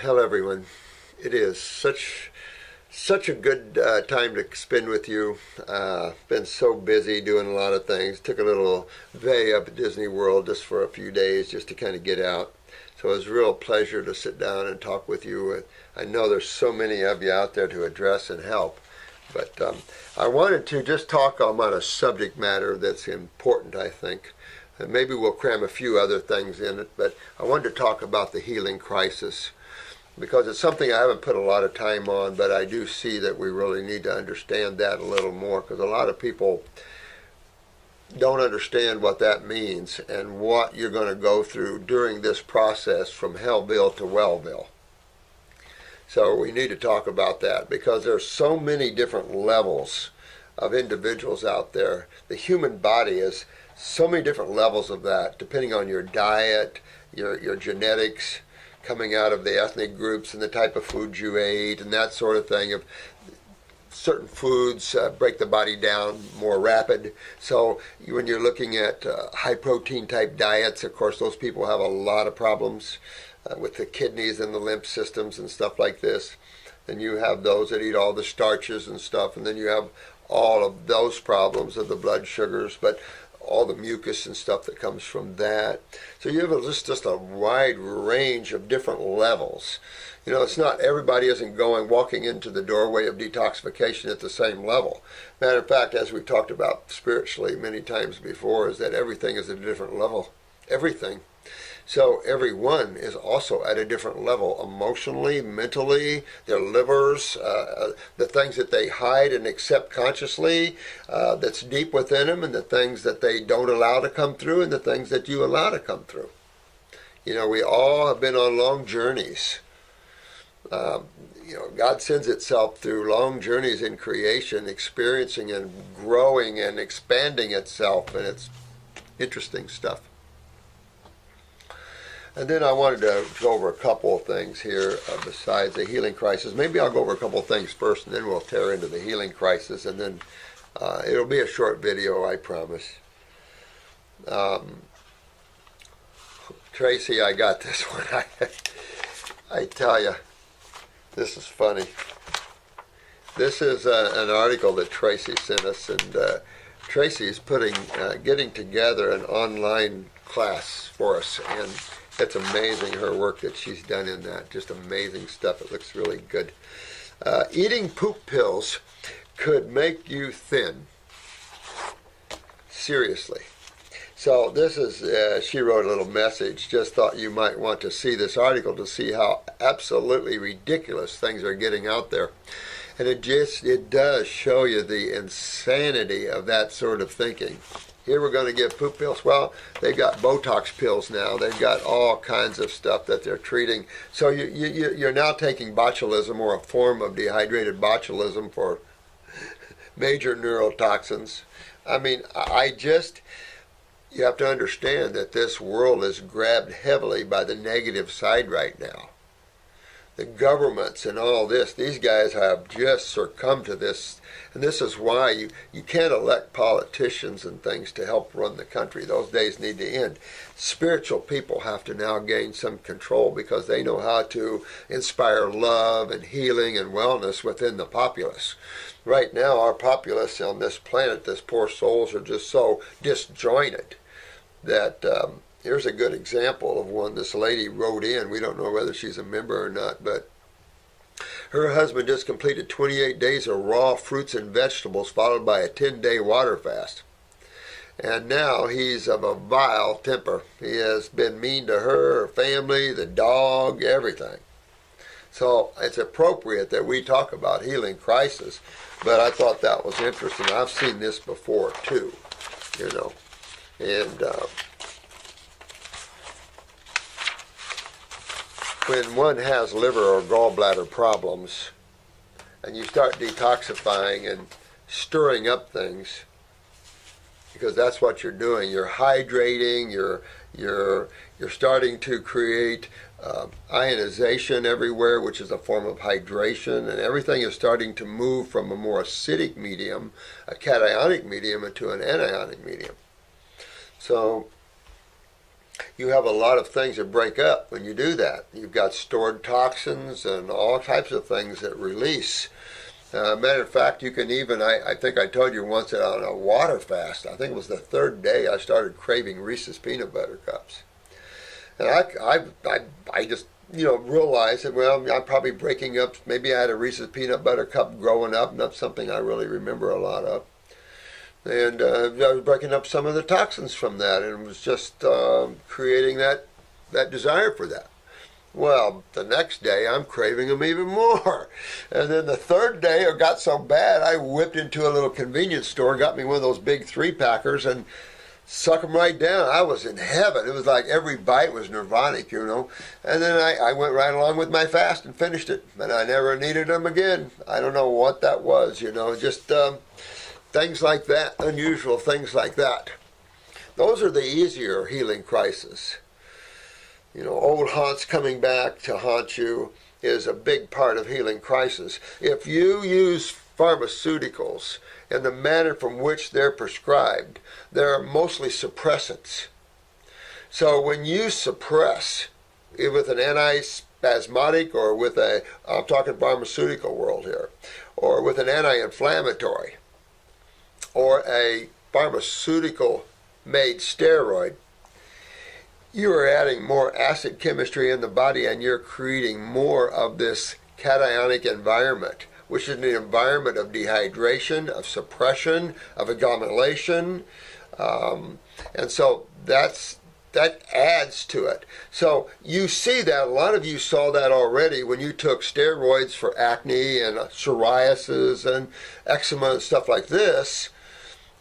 Hello everyone. It is such a good time to spend with you. Been so busy doing a lot of things. Took a little vacay up at Disney World just for a few days just to kind of get out. So it was a real pleasure to sit down and talk with you. I know there's so many of you out there to address and help, but I wanted to just talk about a subject matter that's important, I think. And maybe we'll cram a few other things in it, but I wanted to talk about the healing crisis, because it's something I haven't put a lot of time on, but I do see that we really need to understand that a little more, because a lot of people don't understand what that means and what you're going to go through during this process from Hellville to Wellville. So we need to talk about that, because there's so many different levels of individuals out there. The human body is so many different levels of that, depending on your diet, your genetics, coming out of the ethnic groups and the type of food you ate and that sort of thing. Of certain foods break the body down more rapid. So when you're looking at high protein type diets, of course those people have a lot of problems with the kidneys and the lymph systems and stuff like this. Then you have those that eat all the starches and stuff, and then you have all of those problems of the blood sugars, but all the mucus and stuff that comes from that. So you have just a wide range of different levels. You know, it's not everybody isn't walking into the doorway of detoxification at the same level. Matter of fact, as we've talked about spiritually many times before, is that everything is at a different level. Everything. So everyone is also at a different level, emotionally, mentally, their livers, the things that they hide and accept consciously, that's deep within them, and the things that they don't allow to come through, and the things that you allow to come through. You know, we all have been on long journeys. You know, God sends itself through long journeys in creation, experiencing and growing and expanding itself, and it's interesting stuff. And then I wanted to go over a couple of things here besides the healing crisis. Maybe I'll go over a couple of things first, and then we'll tear into the healing crisis, and then it'll be a short video, I promise. Tracy, I got this one. I tell you, this is funny. This is an article that Tracy sent us, and Tracy is getting together an online class for us, and it's amazing her work that she's done in that. Just amazing stuff. It looks really good. Eating poop pills could make you thin. Seriously. So this is, she wrote a little message. Just thought you might want to see this article to see how absolutely ridiculous things are getting out there. And it does show you the insanity of that sort of thinking. Here we're going to give poop pills. Well, they've got Botox pills now. They've got all kinds of stuff that they're treating. So you're now taking botulism, or a form of dehydrated botulism, for major neurotoxins. I mean, you have to understand that this world is grabbed heavily by the negative side right now. The governments and all this, these guys have just succumbed to this. And this is why you can't elect politicians and things to help run the country. Those days need to end. Spiritual people have to now gain some control, because they know how to inspire love and healing and wellness within the populace. Right now, our populace on this planet, this poor souls, are just so disjointed that here's a good example of one. This lady wrote in. We don't know whether she's a member or not, but her husband just completed 28 days of raw fruits and vegetables, followed by a 10-day water fast. And now he's of a vile temper. He has been mean to her family, the dog, everything. So it's appropriate that we talk about healing crisis, but I thought that was interesting. I've seen this before too, you know. And when one has liver or gallbladder problems, and you start detoxifying and stirring up things, because that's what you're doing. You're hydrating. You're starting to create ionization everywhere, which is a form of hydration, and everything is starting to move from a more acidic medium, a cationic medium, into an anionic medium. So you have a lot of things that break up when you do that. You've got stored toxins and all types of things that release. Matter of fact, you can even, I think I told you once that on a water fast, I think it was the third day, I started craving Reese's peanut butter cups. And I just, realized that, well, I'm probably breaking up, maybe I had a Reese's peanut butter cup growing up, and that's something I really remember a lot of. And I was breaking up some of the toxins from that, and it was just creating that desire for that. Well, the next day, I'm craving them even more. And then the third day, it got so bad, I whipped into a little convenience store, got me one of those big 3-packers, and suck them right down. I was in heaven. It was like every bite was nirvanic, And then I went right along with my fast and finished it. And I never needed them again. I don't know what that was, just things like that, unusual things like that. Those are the easier healing crises. Old haunts coming back to haunt you is a big part of healing crisis. If you use pharmaceuticals in the manner from which they're prescribed, they're mostly suppressants. So when you suppress with an antispasmodic or with I'm talking pharmaceutical world here, or with an anti-inflammatory, or a pharmaceutical-made steroid, you are adding more acid chemistry in the body, and you're creating more of this cationic environment, which is an environment of dehydration, of suppression, of accumulation, and so that adds to it. So you see that, a lot of you saw that already when you took steroids for acne and psoriasis and eczema and stuff like this,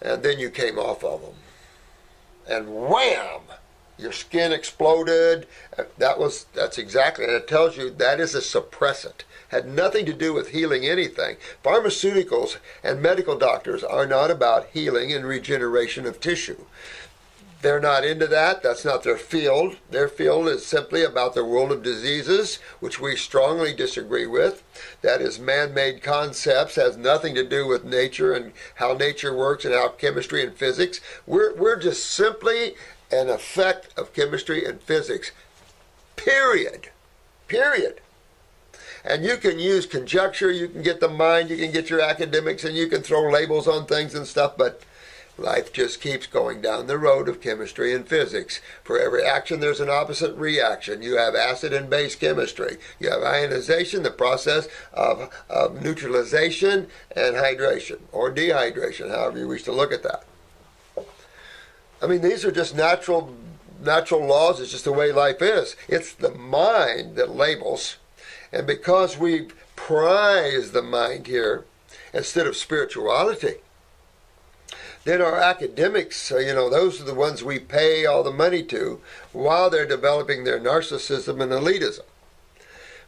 and then you came off of them. And wham! Your skin exploded. That's exactly, and it tells you that is a suppressant. Had nothing to do with healing anything. Pharmaceuticals and medical doctors are not about healing and regeneration of tissue. They're not into that. That's not their field. Their field is simply about the world of diseases, which we strongly disagree with. That is man-made concepts, has nothing to do with nature and how nature works and how chemistry and physics. We're just simply an effect of chemistry and physics. Period. Period. And you can use conjecture, you can get the mind, you can get your academics, and you can throw labels on things and stuff, but life just keeps going down the road of chemistry and physics. For every action, there's an opposite reaction. You have acid and base chemistry. You have ionization, the process of neutralization and hydration, or dehydration, however you wish to look at that. I mean, these are just natural laws. It's just the way life is. It's the mind that labels. And because we prize the mind here instead of spirituality, then our academics, those are the ones we pay all the money to while they're developing their narcissism and elitism.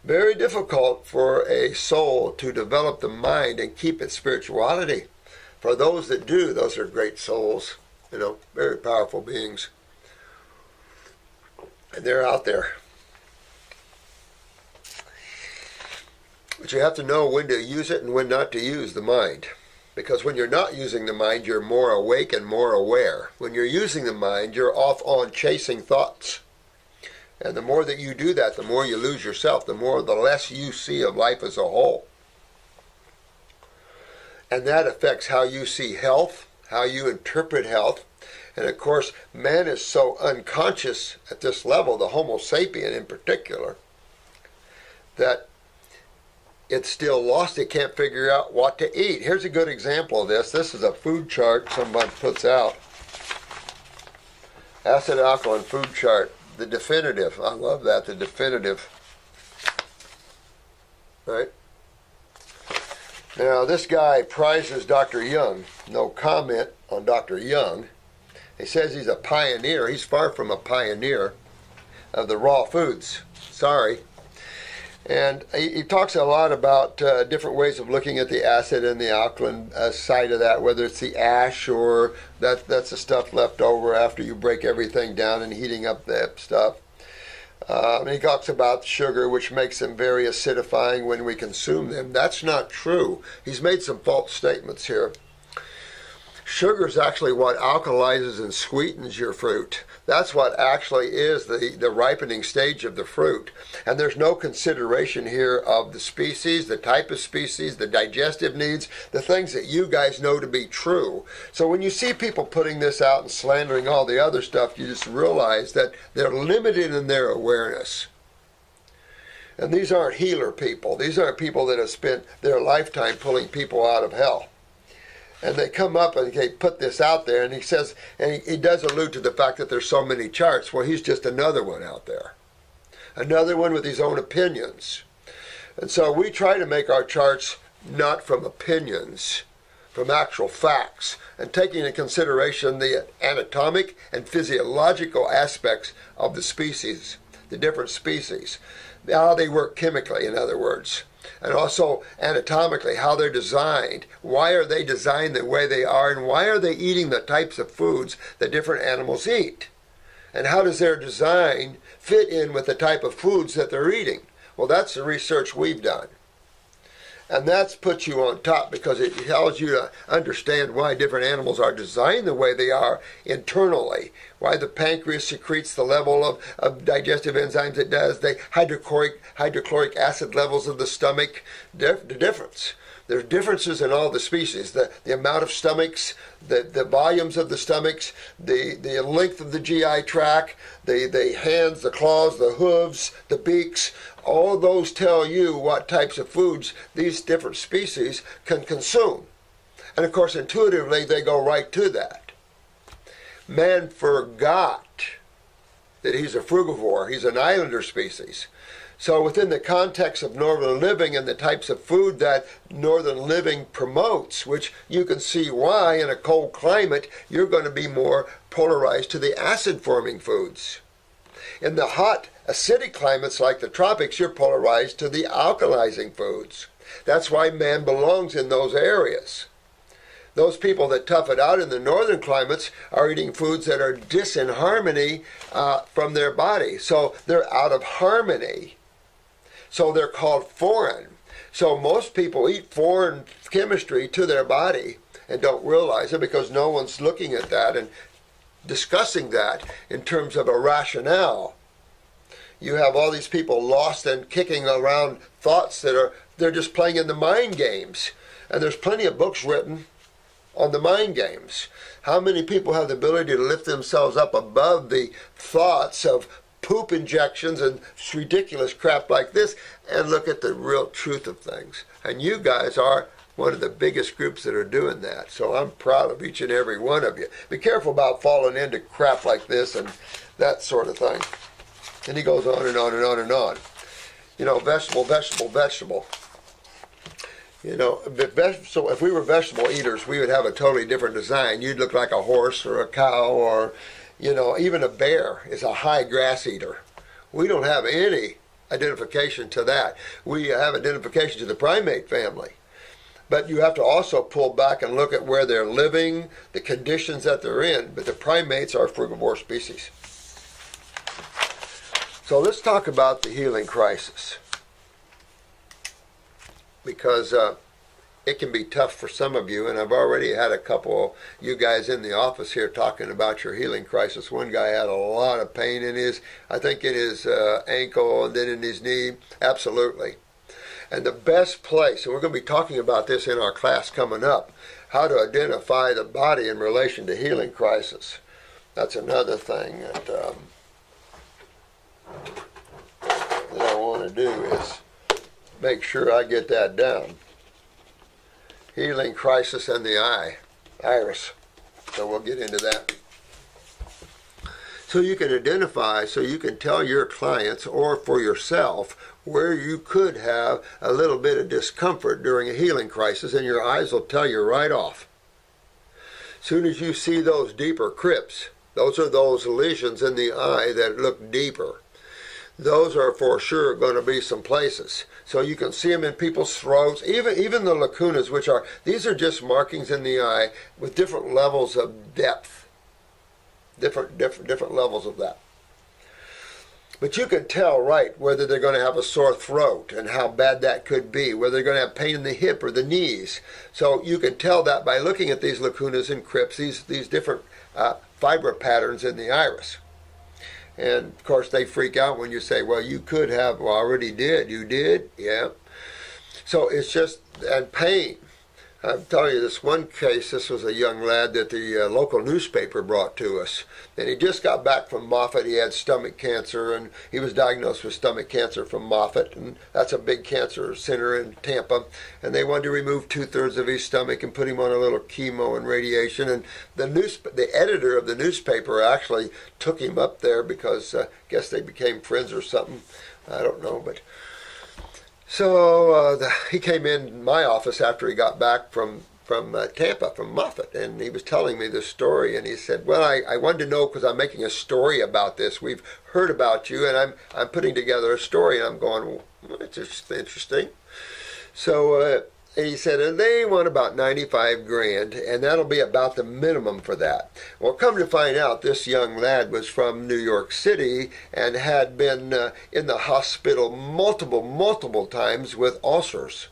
Very difficult for a soul to develop the mind and keep its spirituality. For those that do, those are great souls. Very powerful beings. And they're out there. But you have to know when to use it and when not to use the mind. Because when you're not using the mind, you're more awake and more aware. When you're using the mind, you're off on chasing thoughts. And the more that you do that, the more you lose yourself, the less you see of life as a whole. And that affects how you see health, how you interpret health. And of course, man is so unconscious at this level, the Homo sapien in particular, that it's still lost. It can't figure out what to eat. Here's a good example of this. This is a food chart someone puts out. Acid alkaline food chart. The definitive. I love that, the definitive. Right? Now, this guy prizes Dr. Young. No comment on Dr. Young. He says he's a pioneer. He's far from a pioneer of the raw foods. Sorry. And he talks a lot about different ways of looking at the acid and the alkaline side of that, whether it's the ash or that's the stuff left over after you break everything down and heating up that stuff. He talks about sugar, which makes them very acidifying when we consume them. That's not true. He's made some false statements here. Sugar is actually what alkalizes and sweetens your fruit. That's what actually is the ripening stage of the fruit. And there's no consideration here of the species, the type of species, the digestive needs, the things that you guys know to be true. So when you see people putting this out and slandering all the other stuff, you just realize that they're limited in their awareness. And these aren't healer people. These aren't people that have spent their lifetime pulling people out of hell. And they come up and they put this out there, and he says, and he does allude to the fact that there's so many charts. Well, he's just another one out there. Another one with his own opinions. And so we try to make our charts not from opinions, from actual facts, and taking into consideration the anatomic and physiological aspects of the species, the different species, how they work chemically, in other words. And also anatomically, how they're designed. Why are they designed the way they are, and why are they eating the types of foods that different animals eat? And how does their design fit in with the type of foods that they're eating? Well, that's the research we've done. And that's puts you on top because it tells you to understand why different animals are designed the way they are internally. Why the pancreas secretes the level of digestive enzymes it does, the hydrochloric acid levels of the stomach, the difference. There's differences in all the species, the amount of stomachs, the volumes of the stomachs, the length of the GI tract, the hands, the claws, the hooves, the beaks. All those tell you what types of foods these different species can consume. And of course, intuitively, they go right to that. Man forgot that he's a frugivore. He's an islander species. So within the context of northern living and the types of food that northern living promotes, which you can see why in a cold climate, you're going to be more polarized to the acid-forming foods. In the hot, acidic climates like the tropics, you're polarized to the alkalizing foods. That's why man belongs in those areas. Those people that tough it out in the northern climates are eating foods that are disharmony from their body. So they're out of harmony. So they're called foreign. So most people eat foreign chemistry to their body and don't realize it because no one's looking at that and discussing that in terms of a rationale. You have all these people lost and kicking around thoughts that they're just playing in the mind games. And there's plenty of books written on the mind games. How many people have the ability to lift themselves up above the thoughts of poop injections and ridiculous crap like this and look at the real truth of things? And you guys are one of the biggest groups that are doing that. So I'm proud of each and every one of you. Be careful about falling into crap like this and that sort of thing. And he goes on and on and on and on. You know, vegetable, vegetable, vegetable. You know, if we were vegetable eaters, we would have a totally different design. You'd look like a horse or a cow or, you know, even a bear is a high grass eater. We don't have any identification to that. We have identification to the primate family. But you have to also pull back and look at where they're living, the conditions that they're in. But the primates are frugivore species. So let's talk about the healing crisis. Because it can be tough for some of you, and I've already had a couple of you guys in the office here talking about your healing crisis. One guy had a lot of pain in his, I think in his ankle and then in his knee. Absolutely. And the best place, and we're going to be talking about this in our class coming up, how to identify the body in relation to healing crisis. That's another thing that I want to do is make sure I get that down. Healing crisis in the iris. So we'll get into that. So you can identify, so you can tell your clients or for yourself where you could have a little bit of discomfort during a healing crisis, and your eyes will tell you right off. As soon as you see those deeper crypts, those are those lesions in the eye that look deeper. Those are for sure going to be some places. So you can see them in people's throats, even the lacunas, which are, these are just markings in the eye with different levels of depth. Different levels of that. But you can tell, right, whether they're going to have a sore throat and how bad that could be, whether they're going to have pain in the hip or the knees. So you can tell that by looking at these lacunas and crypts, these different fiber patterns in the iris. And, of course, they freak out when you say, well, you could have, well, already did. You did? Yeah. So it's just, and pain. I'm telling you, this one case, this was a young lad that the local newspaper brought to us. And he just got back from Moffitt. He had stomach cancer, and he was diagnosed with stomach cancer from Moffitt. And that's a big cancer center in Tampa. And they wanted to remove 2/3 of his stomach and put him on a little chemo and radiation. And the editor of the newspaper actually took him up there because I guess they became friends or something. I don't know, but... So he came in my office after he got back from Tampa, from Moffitt, and he was telling me this story, and he said, well, I wanted to know because I'm making a story about this. We've heard about you, and I'm putting together a story, and I'm going, well, it's just interesting. So he said, and they want about 95 grand, and that'll be about the minimum for that. Well, come to find out, this young lad was from New York City and had been in the hospital multiple times with ulcers.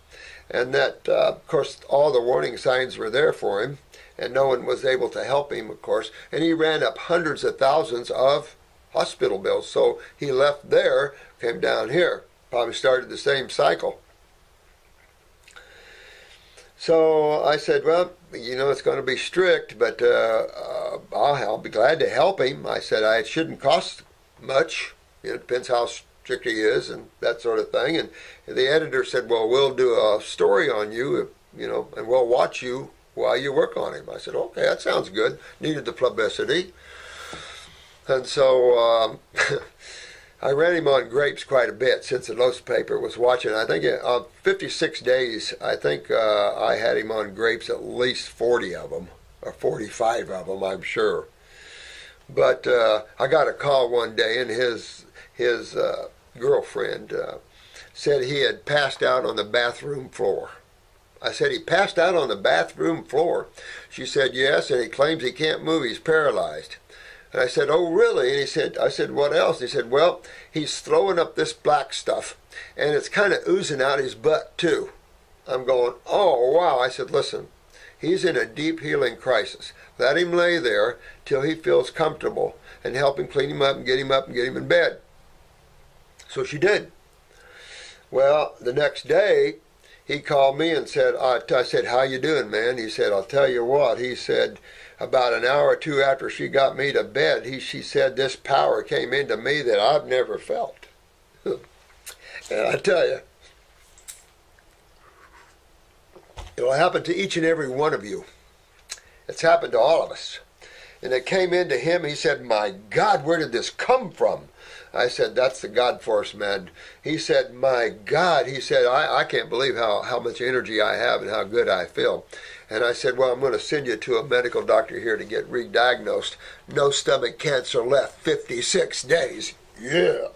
And that, of course, all the warning signs were there for him, and no one was able to help him, of course. And he ran up hundreds of thousands of hospital bills. So he left there, came down here, probably started the same cycle. So I said, well, you know, it's going to be strict, but I'll be glad to help him. I said, it shouldn't cost much. It depends how strict he is and that sort of thing. And the editor said, well, we'll do a story on you, you know, and we'll watch you while you work on him. I said, okay, that sounds good. Needed the publicity. And so I ran him on grapes quite a bit since the newspaper was watching. I think 56 days, I think I had him on grapes at least 40 of them, or 45 of them, I'm sure. But I got a call one day, and his girlfriend said he had passed out on the bathroom floor. I said, he passed out on the bathroom floor? She said, yes, and he claims he can't move, he's paralyzed. And I said, oh, really? And I said, what else? And he said, well, he's throwing up this black stuff, and it's kind of oozing out his butt, too. I'm going, oh, wow. I said, listen, he's in a deep healing crisis. Let him lay there till he feels comfortable, and help him clean him up and get him in bed. So she did. Well, the next day, he called me and said, I said, how you doing, man? He said, I'll tell you what. He said, about an hour or two after she got me to bed, she said, this power came into me that I've never felt. And I tell you, it'll happen to each and every one of you. It's happened to all of us. And it came into him. He said, my God, where did this come from? I said, that's the God force, man. He said, my God. He said, I can't believe how much energy I have and how good I feel. And I said, well, I'm going to send you to a medical doctor here to get re-diagnosed. No stomach cancer left, 56 days. Yeah.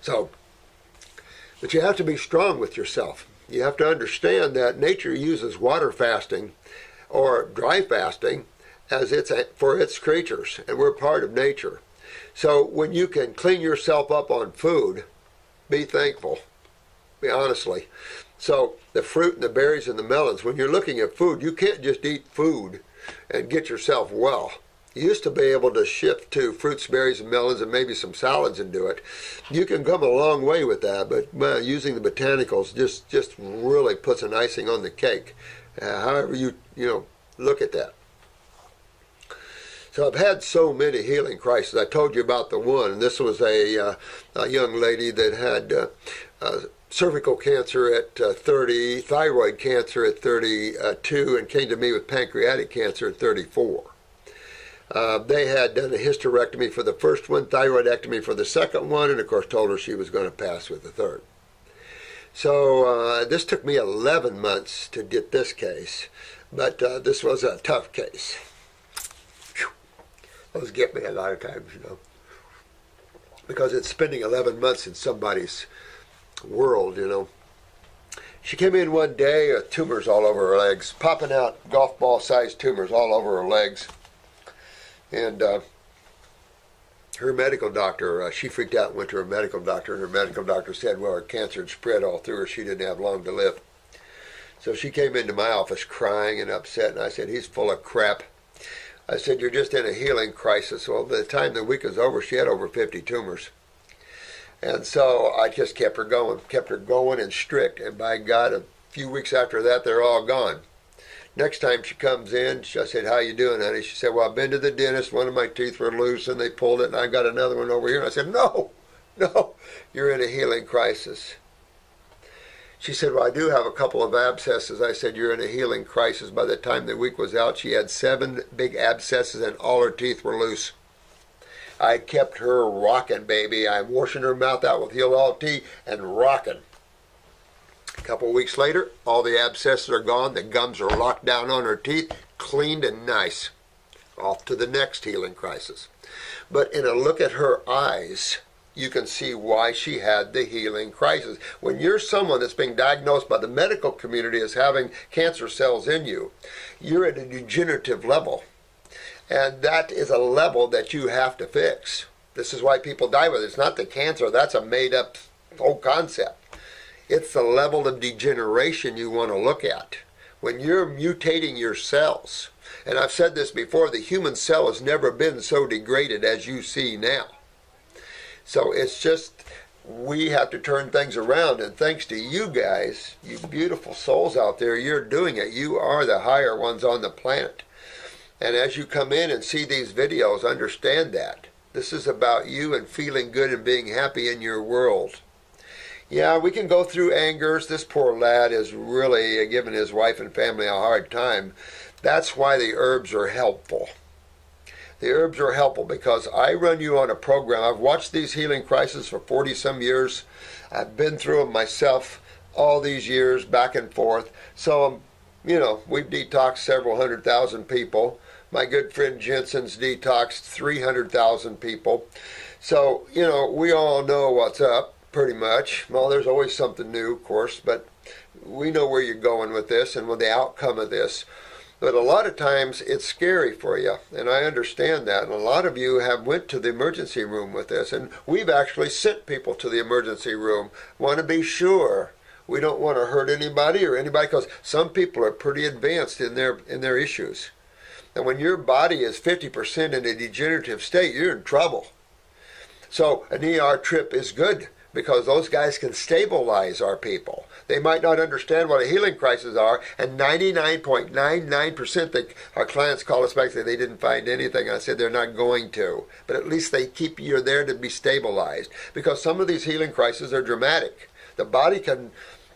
So, but you have to be strong with yourself. You have to understand that nature uses water fasting or dry fasting as for its creatures, and we're part of nature. So when you can clean yourself up on food, be thankful, be honestly. So the fruit and the berries and the melons, when you're looking at food, you can't just eat food and get yourself well. You used to be able to shift to fruits, berries, and melons and maybe some salads and do it. You can come a long way with that, but using the botanicals just really puts an icing on the cake. However you look at that. So I've had so many healing crises. I told you about the one, and this was a young lady that had cervical cancer at 30, thyroid cancer at 32, and came to me with pancreatic cancer at 34. They had done a hysterectomy for the first one, thyroidectomy for the second one, and of course told her she was going to pass with the third. So this took me 11 months to get this case, but this was a tough case. Those get me a lot of times, because it's spending 11 months in somebody's world, She came in one day with tumors all over her legs, popping out golf ball sized tumors all over her legs. And her medical doctor, she freaked out and went to her medical doctor, and her medical doctor said, well, her cancer had spread all through her. She didn't have long to live. So she came into my office crying and upset, and I said, he's full of crap. I said, you're just in a healing crisis. Well, by the time the week was over, she had over 50 tumors. And so I just kept her going and strict. And by God, a few weeks after that, they're all gone. Next time she comes in, I said, how you doing, honey? She said, well, I've been to the dentist. One of my teeth were loose, and they pulled it, and I got another one over here. And I said, no, you're in a healing crisis. She said, well, I do have a couple of abscesses. I said, you're in a healing crisis. By the time the week was out, she had 7 big abscesses, and all her teeth were loose. I kept her rocking, baby. I'm washing her mouth out with Heal tea and rocking. A couple of weeks later, all the abscesses are gone. The gums are locked down on her teeth, cleaned and nice. Off to the next healing crisis. But in a look at her eyes, you can see why she had the healing crisis. When you're someone that's being diagnosed by the medical community as having cancer cells in you, you're at a degenerative level. And that is a level that you have to fix. This is why people die with it. It's not the cancer. That's a made-up whole concept. It's the level of degeneration you want to look at. When you're mutating your cells, and I've said this before, the human cell has never been so degraded as you see now. So it's just, we have to turn things around, and thanks to you guys, you beautiful souls out there, you're doing it. You are the higher ones on the planet. And as you come in and see these videos, understand that. This is about you and feeling good and being happy in your world. Yeah, we can go through angers. This poor lad is really giving his wife and family a hard time. That's why the herbs are helpful. The herbs are helpful because I run you on a program. I've watched these healing crises for 40-some years. I've been through them myself all these years, back and forth. So, you know, we've detoxed several 100,000 people. My good friend Jensen's detoxed 300,000 people. So, you know, we all know what's up, pretty much. Well, there's always something new, of course, but we know where you're going with this and with the outcome of this. But a lot of times it's scary for you, and I understand that. And a lot of you have went to the emergency room with this, and we've actually sent people to the emergency room. Want to be sure we don't want to hurt anybody or anybody, because some people are pretty advanced in their issues. And when your body is 50% in a degenerative state, you're in trouble. So an ER trip is good, because those guys can stabilize our people. They might not understand what a healing crisis are, and 99.99% that our clients call us back and say they didn't find anything. I said they're not going to, but at least they keep you there to be stabilized, because some of these healing crises are dramatic. The body can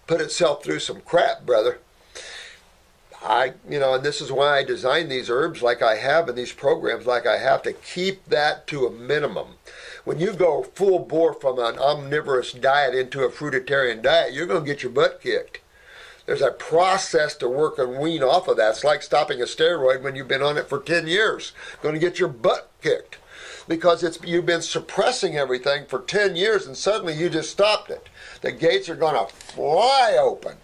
put itself through some crap, brother. And this is why I designed these herbs like I have and these programs like I have, to keep that to a minimum. When you go full bore from an omnivorous diet into a fruitarian diet, you're going to get your butt kicked. There's a process to work and wean off of that. It's like stopping a steroid when you've been on it for 10 years. Going to get your butt kicked, because you've been suppressing everything for 10 years and suddenly you just stopped it. The gates are going to fly open,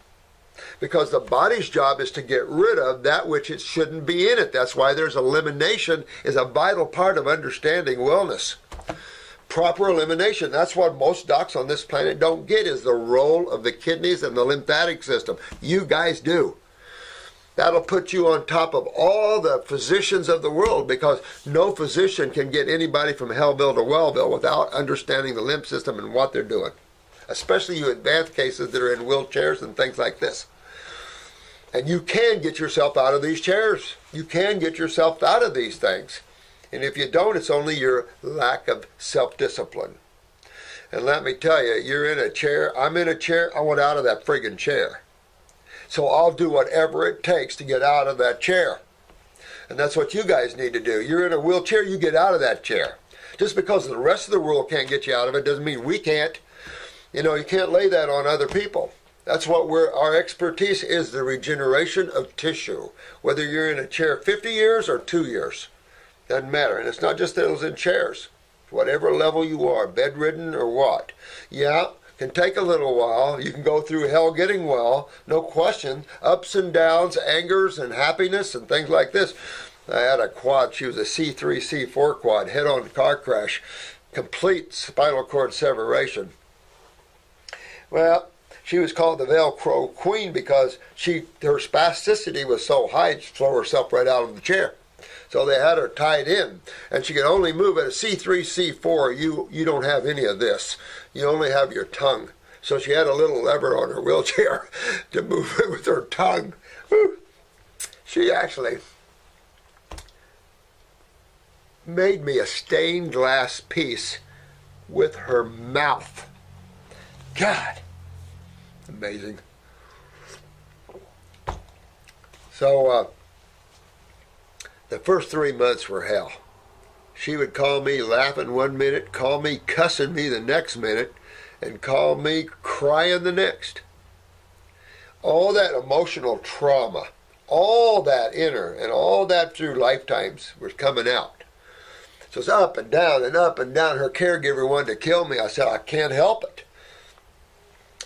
because the body's job is to get rid of that which it shouldn't be in it. That's why there's elimination is a vital part of understanding wellness. Proper elimination. That's what most docs on this planet don't get, is the role of the kidneys and the lymphatic system. You guys do. That'll put you on top of all the physicians of the world, because no physician can get anybody from Hellville to Wellville without understanding the lymph system and what they're doing. Especially you advanced cases that are in wheelchairs and things like this. And you can get yourself out of these chairs. You can get yourself out of these things. And if you don't, it's only your lack of self-discipline. And let me tell you, you're in a chair, I'm in a chair, I want out of that friggin' chair. So I'll do whatever it takes to get out of that chair. And that's what you guys need to do. You're in a wheelchair, you get out of that chair. Just because the rest of the world can't get you out of it doesn't mean we can't. You know, you can't lay that on other people. That's what our expertise is, the regeneration of tissue. Whether you're in a chair 50 years or 2 years. Doesn't matter. And it's not just those in chairs. Whatever level you are, bedridden or what. Yeah, can take a little while. You can go through hell getting well, no question. Ups and downs, angers and happiness and things like this. I had a quad. She was a C3, C4 quad, head-on car crash, complete spinal cord separation. Well, she was called the Velcro Queen because her spasticity was so high, she'd throw herself right out of the chair. So they had her tied in, and she could only move at a C3, C4. You don't have any of this. You only have your tongue. So she had a little lever on her wheelchair to move it with her tongue. Whew. She actually made me a stained glass piece with her mouth. God, amazing. So the first 3 months were hell. She would call me laughing one minute, call me cussing me the next minute, and call me crying the next. All that emotional trauma, all that inner, and all that through lifetimes was coming out. So it's up and down and up and down. Her caregiver wanted to kill me. I said, I can't help it.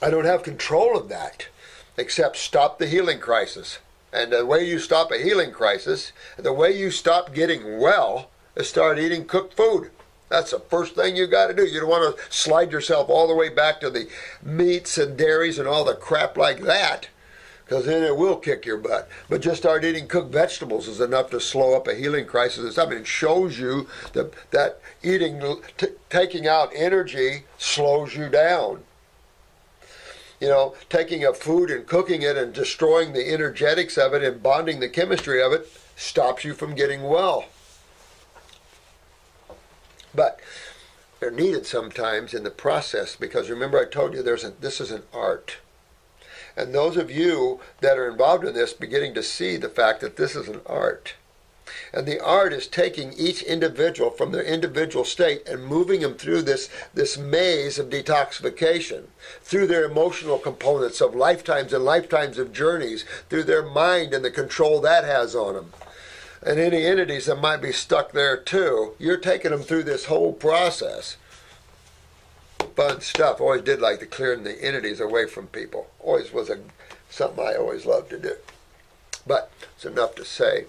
I don't have control of that, except stop the healing crisis. And the way you stop a healing crisis, the way you stop getting well, is start eating cooked food. That's the first thing you got to do. You don't want to slide yourself all the way back to the meats and dairies and all the crap like that, because then it will kick your butt. But just start eating cooked vegetables is enough to slow up a healing crisis. I mean, it shows you that eating, taking out energy slows you down. You know, taking a food and cooking it and destroying the energetics of it and bonding the chemistry of it stops you from getting well. But they're needed sometimes in the process, because remember I told you this is an art. And those of you that are involved in this beginning to see the fact that this is an art. And the art is taking each individual from their individual state and moving them through this maze of detoxification, through their emotional components of lifetimes and lifetimes of journeys, through their mind and the control that has on them. And any entities that might be stuck there too, you're taking them through this whole process. Fun stuff. Always did like to clear the entities away from people. Always was something I always loved to do. But it's enough to say,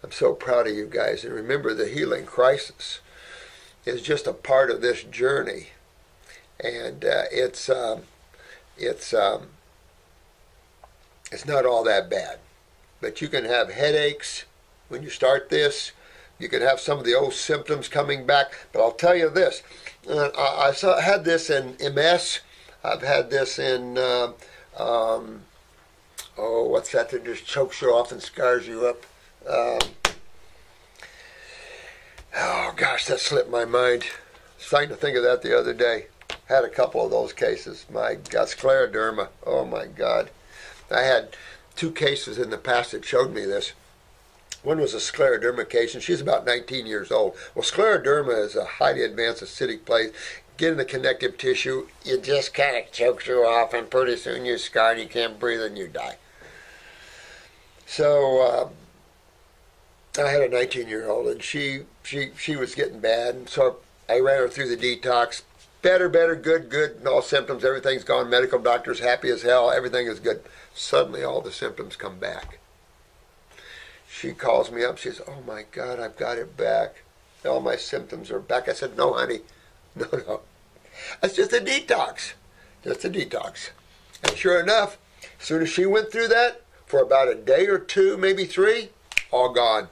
I'm so proud of you guys. And remember, the healing crisis is just a part of this journey. And it's not all that bad. But you can have headaches when you start this. You can have some of the old symptoms coming back. But I'll tell you this. I had this in MS. I've had this in, what's that just chokes you off and scars you up? Oh gosh, that slipped my mind. I was trying to think of that the other day. Had a couple of those cases. My God, scleroderma. Oh my God. I had 2 cases in the past that showed me this. One was a scleroderma case, and she's about 19 years old. Well, scleroderma is a highly advanced acidic place. Get in the connective tissue, it just kind of chokes you off, and pretty soon you're scarred, you can't breathe, and you die. So I had a 19-year-old, and she was getting bad, and so I ran her through the detox. Better, good, all symptoms, everything's gone. Medical doctor's happy as hell, everything is good. Suddenly all the symptoms come back. She calls me up, she says, oh my God, I've got it back. All my symptoms are back. I said, no, honey, no. That's just a detox, just a detox. And sure enough, as soon as she went through that, for about a day or 2, maybe 3, all gone.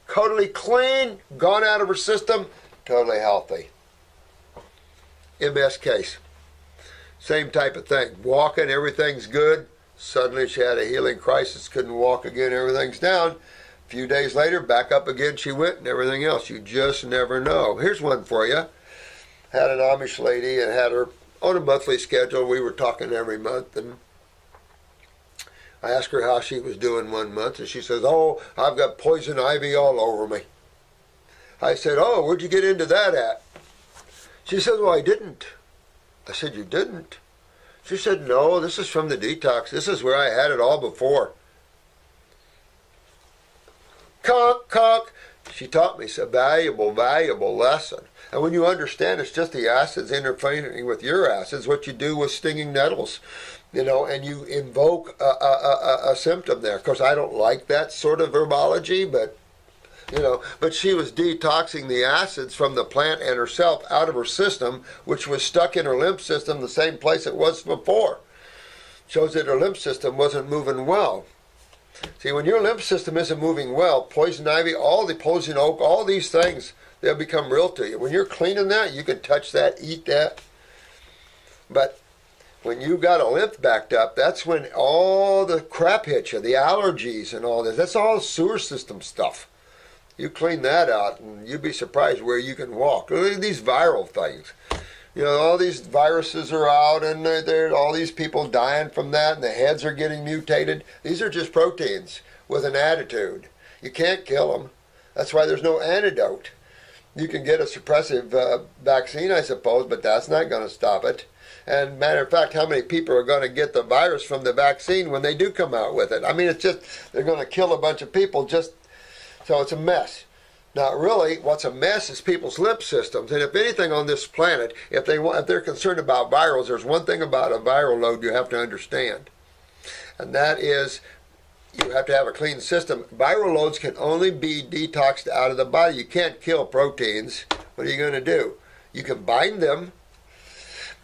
Totally clean, gone out of her system, totally healthy. MS case. Same type of thing. Walking, everything's good. Suddenly she had a healing crisis, couldn't walk again, everything's down. A few days later, back up again she went and everything else. You just never know. Here's one for you. Had an Amish lady and had her on a monthly schedule. We were talking every month, and I asked her how she was doing one month, and she says, oh, I've got poison ivy all over me. I said, oh, where'd you get into that at? She said, well, I didn't. I said, you didn't? She said, no, this is from the detox. This is where I had it all before. Conk. She taught me a valuable lesson. And when you understand it's just the acids interfering with your acids, what you do with stinging nettles, you know, and you invoke a symptom there. Of course, I don't like that sort of herbology, but you know, but she was detoxing the acids from the plant and herself out of her system, which was stuck in her lymph system the same place it was before. Shows that her lymph system wasn't moving well. See, when your lymph system isn't moving well, poison ivy, all the poison oak, all these things, they'll become real to you. When you're cleaning that, you can touch that, eat that. But when you got a lymph backed up, that's when all the crap hits you, the allergies and all this. That's all sewer system stuff. You clean that out, and you'd be surprised where you can walk. Look at these viral things. You know, all these viruses are out, and there are all these people dying from that, and the heads are getting mutated. These are just proteins with an attitude. You can't kill them. That's why there's no antidote. You can get a suppressive vaccine, I suppose, but that's not going to stop it. And matter of fact, how many people are going to get the virus from the vaccine when they do come out with it? I mean, it's just, they're going to kill a bunch of people just, so it's a mess. Now, really, what's a mess is people's lymph systems. And if anything on this planet, if they're concerned about virals, there's one thing about a viral load you have to understand. And that is, you have to have a clean system. Viral loads can only be detoxed out of the body. You can't kill proteins. What are you going to do? You can bind them.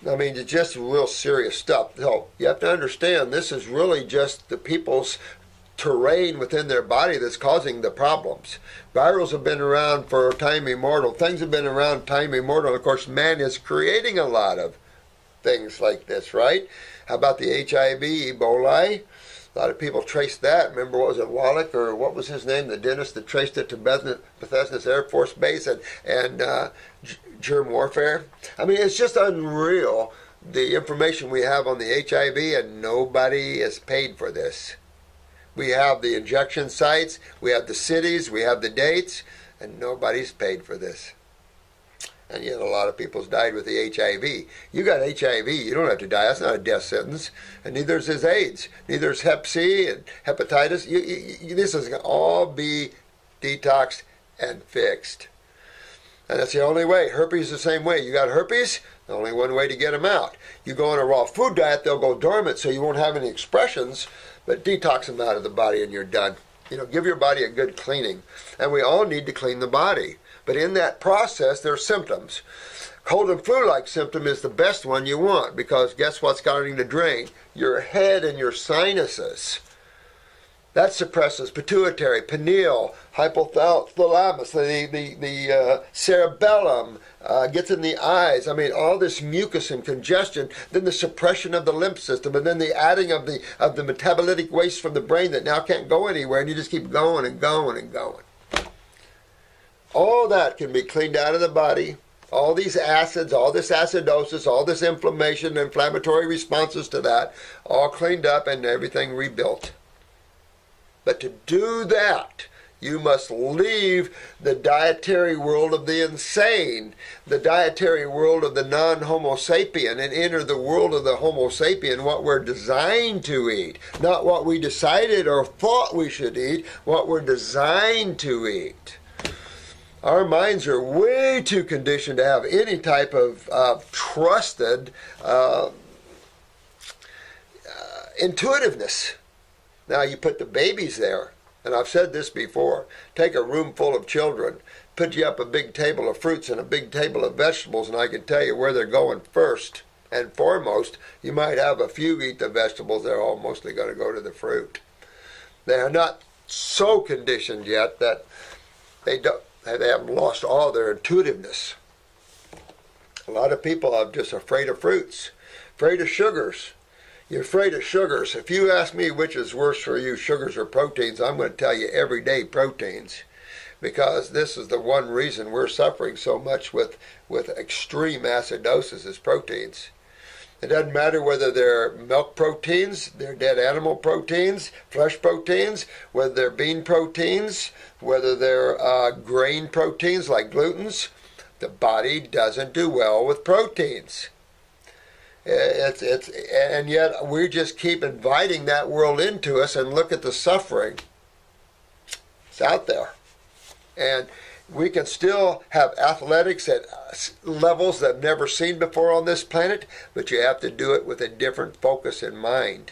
I mean, it's just real serious stuff. So you have to understand, this is really just the people's terrain within their body that's causing the problems. Virals have been around for time immemorial. Things have been around time immemorial. Of course, man is creating a lot of things like this, right? How about the HIV, Ebola? A lot of people traced that. Remember, what was it, Wallach, or what was his name, the dentist that traced it to Bethesda Air Force Base and germ warfare? I mean, it's just unreal, the information we have on the HIV, and nobody is paid for this. We have the injection sites, we have the cities, we have the dates, and nobody's paid for this. And yet a lot of people's died with the HIV. You got HIV, you don't have to die. That's not a death sentence. And neither is AIDS. Neither is Hep C and hepatitis. This is going to all be detoxed and fixed. And that's the only way. Herpes the same way. You got herpes, the only one way to get them out. You go on a raw food diet, they'll go dormant, so you won't have any expressions, but detox them out of the body and you're done. You know, give your body a good cleaning. And we all need to clean the body. But in that process, there are symptoms. Cold and flu-like symptom is the best one you want, because guess what's starting to drain? Your head and your sinuses. That suppresses pituitary, pineal, hypothalamus, the cerebellum, gets in the eyes. I mean, all this mucus and congestion, then the suppression of the lymph system, and then the adding of the metabolitic waste from the brain that now can't go anywhere, and you just keep going and going and going. All that can be cleaned out of the body. All these acids, all this acidosis, all this inflammation, inflammatory responses to that, all cleaned up and everything rebuilt. But to do that, you must leave the dietary world of the insane, the dietary world of the non-Homo sapien, and enter the world of the Homo sapien, what we're designed to eat. Not what we decided or thought we should eat, what we're designed to eat. Our minds are way too conditioned to have any type of trusted intuitiveness. Now you put the babies there, and I've said this before, take a room full of children, put you up a big table of fruits and a big table of vegetables, and I can tell you where they're going first and foremost. You might have a few eat the vegetables, they're all mostly going to go to the fruit. They are not so conditioned yet that they haven't lost all their intuitiveness. A lot of people are just afraid of fruits, afraid of sugars. You're afraid of sugars. If you ask me which is worse for you, sugars or proteins, I'm going to tell you everyday proteins, because this is the one reason we're suffering so much with extreme acidosis is proteins. It doesn't matter whether they're milk proteins, they're dead animal proteins, flesh proteins, whether they're bean proteins, whether they're grain proteins like glutens. The body doesn't do well with proteins. And yet we just keep inviting that world into us, and look at the suffering. It's out there. And we can still have athletics at levels that I've never seen before on this planet, but you have to do it with a different focus in mind.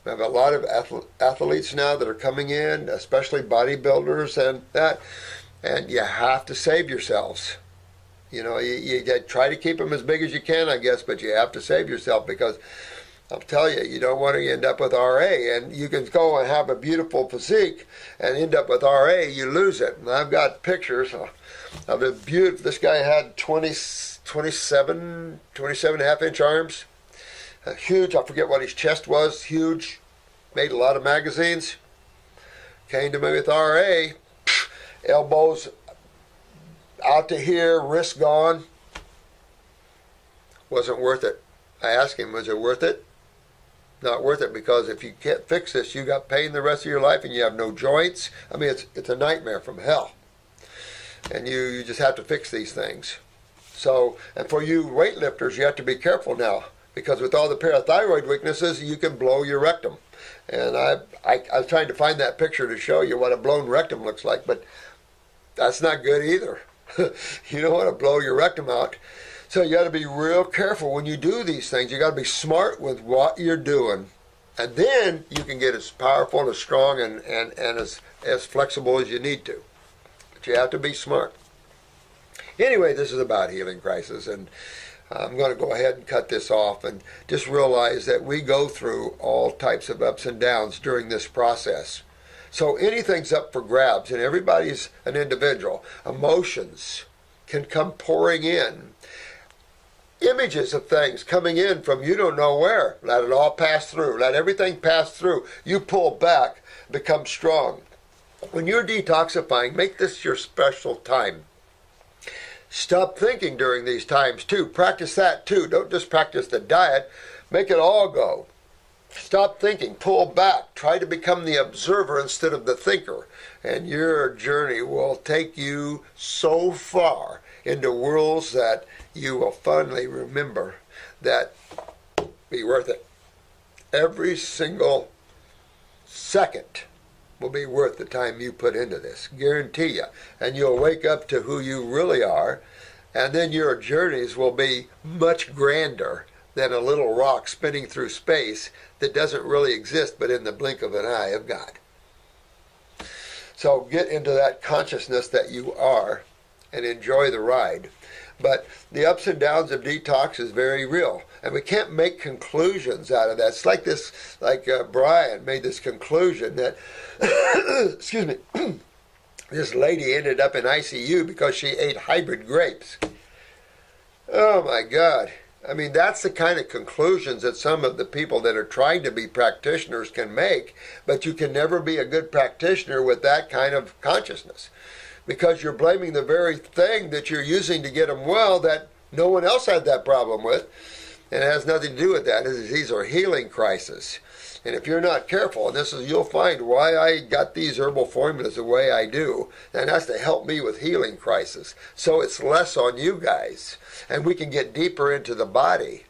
We have a lot of athletes now that are coming in, especially bodybuilders and that, and you have to save yourselves. You know, you try to keep them as big as you can, I guess, but you have to save yourself, because I'll tell you, you don't want to end up with RA. And you can go and have a beautiful physique and end up with RA, you lose it. And I've got pictures of a beautiful, this guy had 27 and a half inch arms. Huge, I forget what his chest was, huge, made a lot of magazines. Came to me with RA, elbows out to here, wrist gone. Wasn't worth it. I asked him, was it worth it? Not worth it, because if you can't fix this, you got pain the rest of your life and you have no joints. I mean, it's a nightmare from hell. And you just have to fix these things. So, and for you weightlifters, you have to be careful now, because with all the parathyroid weaknesses, you can blow your rectum. And I was trying to find that picture to show you what a blown rectum looks like, but that's not good either. You don't want to blow your rectum out. So you got to be real careful when you do these things. You got to be smart with what you're doing. And then you can get as powerful and as strong and as flexible as you need to. But you have to be smart. Anyway, this is about healing crisis, and I'm going to go ahead and cut this off and just realize that we go through all types of ups and downs during this process. So anything's up for grabs, and everybody's an individual. Emotions can come pouring in. Images of things coming in from you don't know where. Let it all pass through. Let everything pass through. You pull back, become strong. When you're detoxifying, make this your special time. Stop thinking during these times too. Practice that too. Don't just practice the diet. Make it all go. Stop thinking. Pull back. Try to become the observer instead of the thinker. And your journey will take you so far into worlds that you will fondly remember that be worth it. Every single second will be worth the time you put into this. Guarantee you. And you'll wake up to who you really are, and then your journeys will be much grander than a little rock spinning through space that doesn't really exist but in the blink of an eye of God. So get into that consciousness that you are and enjoy the ride. But the ups and downs of detox is very real. And we can't make conclusions out of that. It's like this, Brian made this conclusion that, excuse me, this lady ended up in ICU because she ate hybrid grapes. Oh my God. I mean, that's the kind of conclusions that some of the people that are trying to be practitioners can make, but you can never be a good practitioner with that kind of consciousness, because you're blaming the very thing that you're using to get them well that no one else had that problem with, and it has nothing to do with that. These are healing crises. And if you're not careful, and this is, you'll find why I got these herbal formulas the way I do, and that's to help me with healing crisis. So it's less on you guys, and we can get deeper into the body.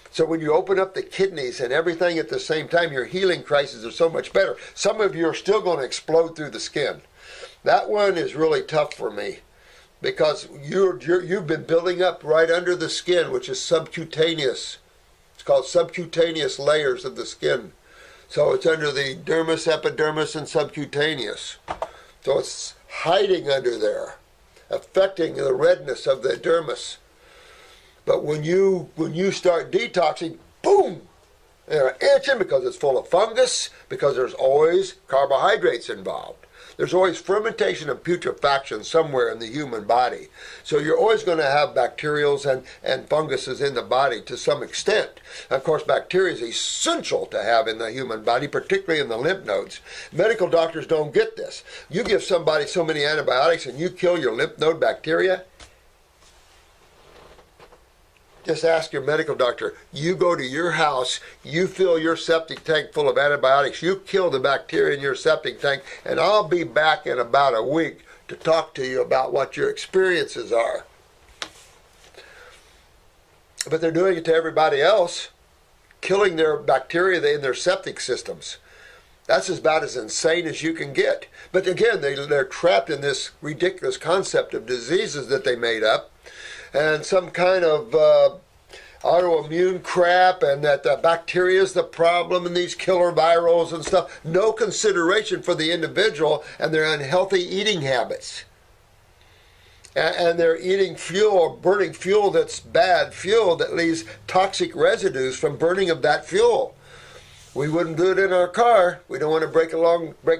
So when you open up the kidneys and everything at the same time, your healing crises are so much better. Some of you are still going to explode through the skin. That one is really tough for me, because you've been building up right under the skin, which is subcutaneous. It's called subcutaneous layers of the skin. So it's under the dermis, epidermis, and subcutaneous. So it's hiding under there, affecting the redness of the dermis. But when you start detoxing, boom, they're itching because it's full of fungus, because there's always carbohydrates involved. There's always fermentation and putrefaction somewhere in the human body. So you're always going to have bacterials and funguses in the body to some extent. Of course, bacteria is essential to have in the human body, particularly in the lymph nodes. Medical doctors don't get this. You give somebody so many antibiotics and you kill your lymph node bacteria. Just ask your medical doctor. You go to your house, you fill your septic tank full of antibiotics, you kill the bacteria in your septic tank, and I'll be back in about a week to talk to you about what your experiences are. But they're doing it to everybody else, killing their bacteria in their septic systems. That's about as insane as you can get. But again, they're trapped in this ridiculous concept of diseases that they made up, and some kind of autoimmune crap and that the bacteria is the problem and these killer virals and stuff. No consideration for the individual and their unhealthy eating habits. And they're eating fuel or burning fuel that's bad fuel that leaves toxic residues from burning of that fuel. We wouldn't do it in our car. We don't want to break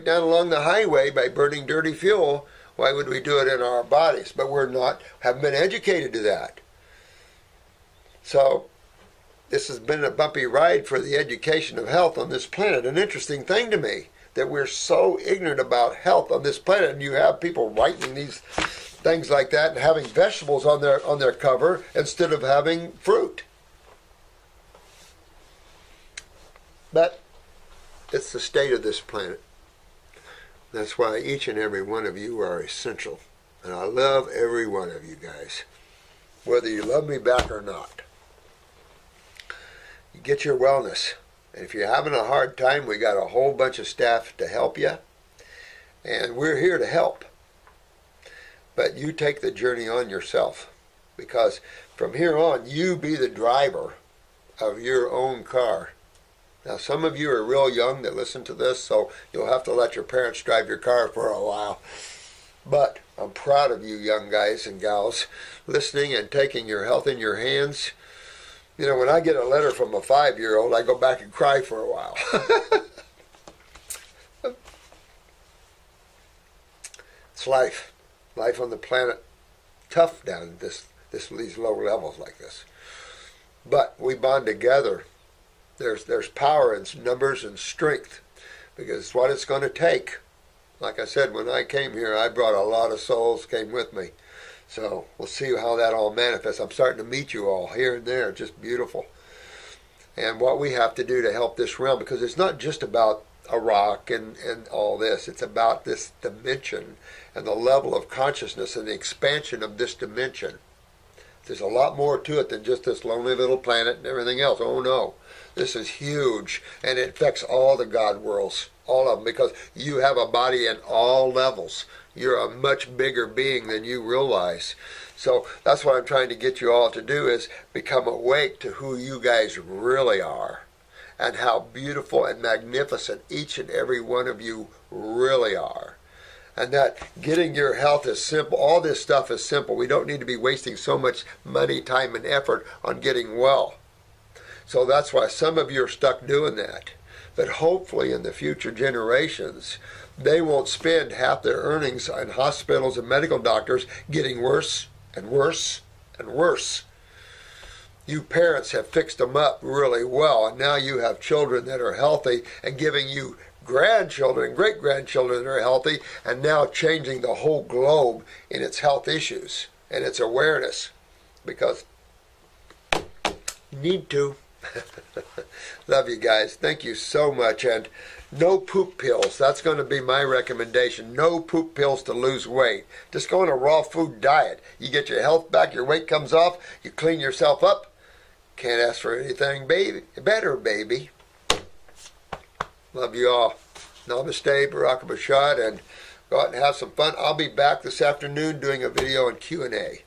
down along the highway by burning dirty fuel. Why would we do it in our bodies? But haven't been educated to that. So this has been a bumpy ride for the education of health on this planet. An interesting thing to me that we're so ignorant about health on this planet, and you have people writing these things like that and having vegetables on their cover instead of having fruit. But it's the state of this planet. That's why each and every one of you are essential. And I love every one of you guys, whether you love me back or not. You get your wellness. And if you're having a hard time, we got a whole bunch of staff to help you. And we're here to help. But you take the journey on yourself. Because from here on, you be the driver of your own car. Now, some of you are real young that listen to this, so you'll have to let your parents drive your car for a while. But I'm proud of you young guys and gals listening and taking your health in your hands. You know, when I get a letter from a 5-year-old, I go back and cry for a while. It's life. Life on the planet. Tough down at these low levels like this. But we bond together. There's power in numbers and strength, because it's what it's going to take. Like I said, when I came here, I brought a lot of souls came with me. So we'll see how that all manifests. I'm starting to meet you all here and there. Just beautiful. And what we have to do to help this realm, because it's not just about a rock and all this. It's about this dimension and the level of consciousness and the expansion of this dimension. There's a lot more to it than just this lonely little planet and everything else. Oh no. This is huge, and it affects all the God worlds, all of them, because you have a body in all levels. You're a much bigger being than you realize. So that's what I'm trying to get you all to do, is become awake to who you guys really are and how beautiful and magnificent each and every one of you really are. And that getting your health is simple. All this stuff is simple. We don't need to be wasting so much money, time, and effort on getting well. So that's why some of you are stuck doing that. But hopefully in the future generations, they won't spend half their earnings on hospitals and medical doctors getting worse and worse and worse. You parents have fixed them up really well, and now you have children that are healthy and giving you grandchildren and great-grandchildren that are healthy, and now changing the whole globe in its health issues and its awareness, because need to. Love you guys. Thank you so much. And no poop pills. That's going to be my recommendation. No poop pills to lose weight. Just go on a raw food diet. You get your health back, your weight comes off, you clean yourself up. Can't ask for anything better, baby. Love you all. Namaste, Barak Bashad, and go out and have some fun. I'll be back this afternoon doing a video on Q&A.